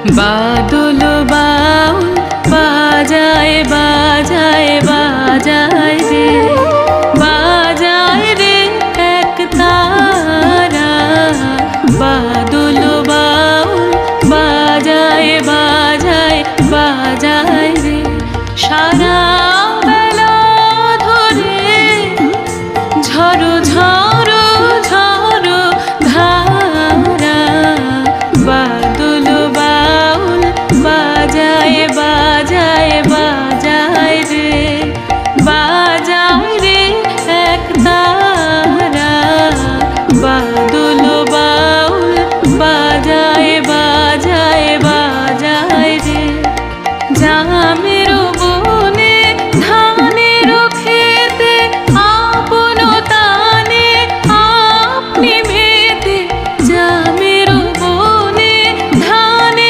বাদল বাউল বাজায় বাজায় বাজায় রে, বাজায় রে এক তারা। বাদল বাউল বাজায় বাজায় বাজায় রে, সারা